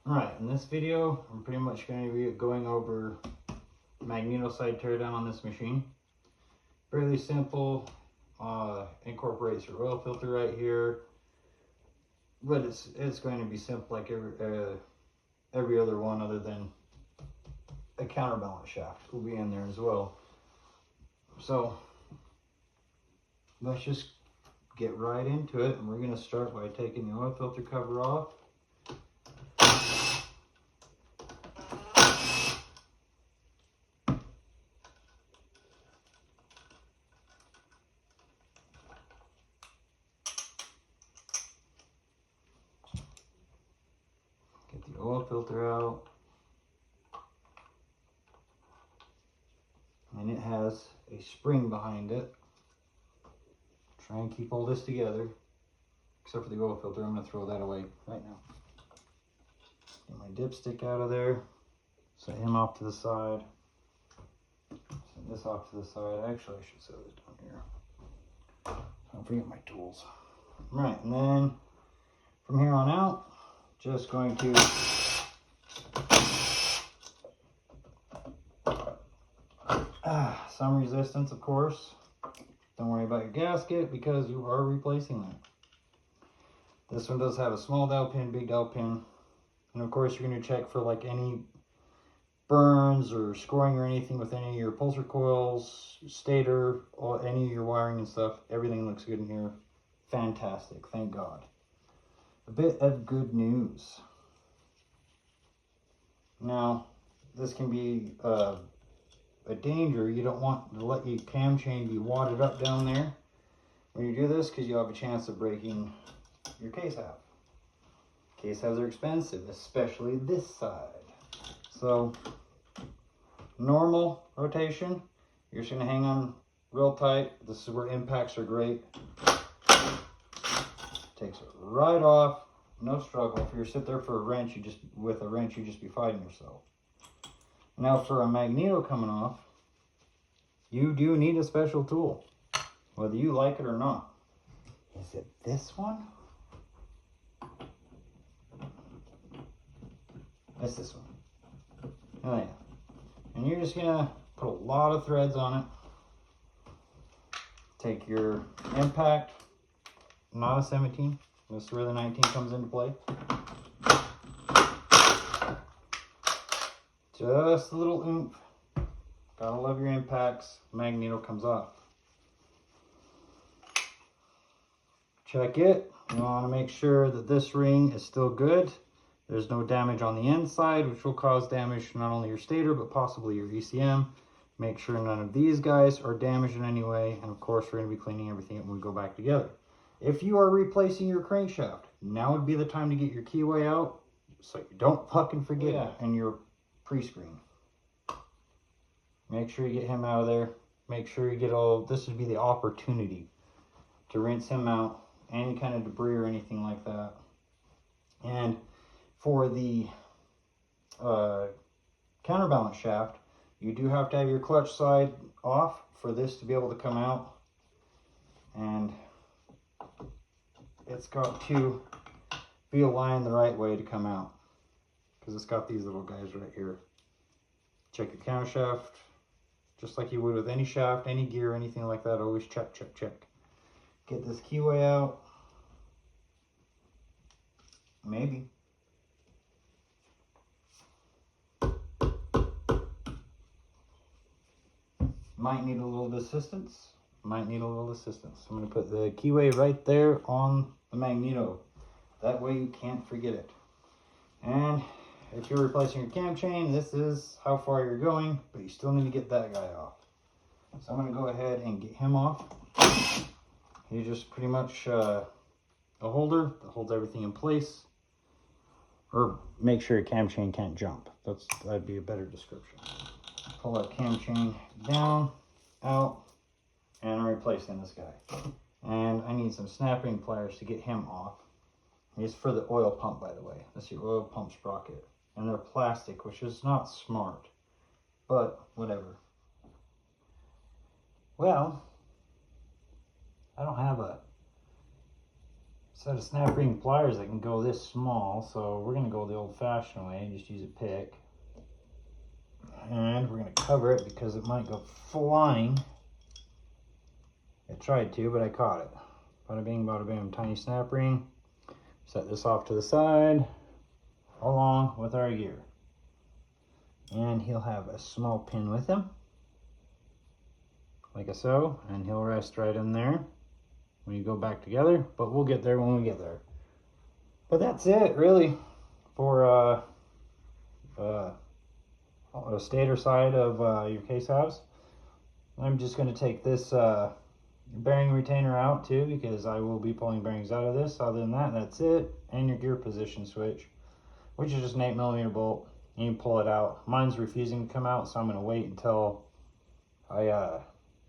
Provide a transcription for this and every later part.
Alright, in this video, I'm pretty much going to be going over Magneto side teardown on this machine. Fairly simple, incorporates your oil filter right here, but it's going to be simple like every other one, other than a counterbalance shaft will be in there as well. So let's just get right into it, and we're going to start by taking the oil filter cover off. Get the oil filter out. And it has a spring behind it. Try and keep all this together, except for the oil filter. I'm going to throw that away right now. Get my dipstick out of there. Set him off to the side. Set this off to the side. Actually, I should set this down here. Don't forget my tools. Right, and then from here on out, just going to some resistance, of course. Don't worry about your gasket because you are replacing that. This one does have a small dowel pin, big dowel pin. And of course, you're going to check for like any burns or scoring or anything with any of your pulsar coils, stator, or any of your wiring and stuff. Everything looks good in here. Fantastic, thank God. A bit of good news. Now, this can be a danger. You don't want to let your cam chain be wadded up down there when you do this, because you have a chance of breaking your case half. Case halves are expensive, especially this side. So, normal rotation, you're just going to hang on real tight. This is where impacts are great. Takes it right off, no struggle. If you sit there for a wrench, you just be fighting yourself. Now for a Magneto coming off, you do need a special tool, whether you like it or not. Is it this one? It's this one. Oh yeah. And you're just gonna put a lot of threads on it. Take your impact, not a 17. This is where the 19 comes into play. Just a little oomph. Gotta love your impacts. Magneto comes off. Check it. You want to make sure that this ring is still good. There's no damage on the inside, which will cause damage to not only your stator, but possibly your ECM. Make sure none of these guys are damaged in any way. And of course, we're going to be cleaning everything up when we go back together. If you are replacing your crankshaft, now would be the time to get your keyway out so you don't fucking forget it in your pre-screen. Make sure you get him out of there. Make sure you get all, this would be the opportunity to rinse him out, any kind of debris or anything like that. And for the counterbalance shaft, you do have to have your clutch side off for this to be able to come out. And it's got to be aligned the right way to come out, because it's got these little guys right here. Check your camshaft, just like you would with any shaft, any gear, anything like that. Always check, check, check. Get this keyway out. Maybe. Might need a little assistance. Might need a little assistance. I'm going to put the keyway right there on the Magneto. That way you can't forget it. And if you're replacing your cam chain, this is how far you're going, but you still need to get that guy off. So I'm going to go ahead and get him off. He's just pretty much a holder that holds everything in place. Or make sure your cam chain can't jump. That'd be a better description. Pull that cam chain down, out, and I'm replacing this guy. And I need some snapping pliers to get him off. These for the oil pump, by the way. That's your oil pump sprocket. And they're plastic, which is not smart. But, whatever. Well, I don't have a set of snap ring pliers that can go this small, so we're going to go the old-fashioned way and just use a pick. And we're going to cover it because it might go flying. I tried to, but I caught it. Bada bing, bada bam, tiny snap ring. Set this off to the side along with our gear. And he'll have a small pin with him, like so, and he'll rest right in there when you go back together, but we'll get there when we get there. But that's it, really, for a stator side of your case halves. I'm just going to take this bearing retainer out too, because I will be pulling bearings out of this. Other than that, that's it. And your gear position switch, which is just an 8mm bolt. You can pull it out. Mine's refusing to come out, so I'm going to wait until I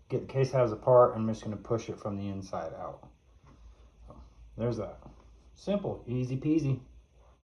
get the case halves apart. I'm just going to push it from the inside out. So, there's that. Simple, easy peasy.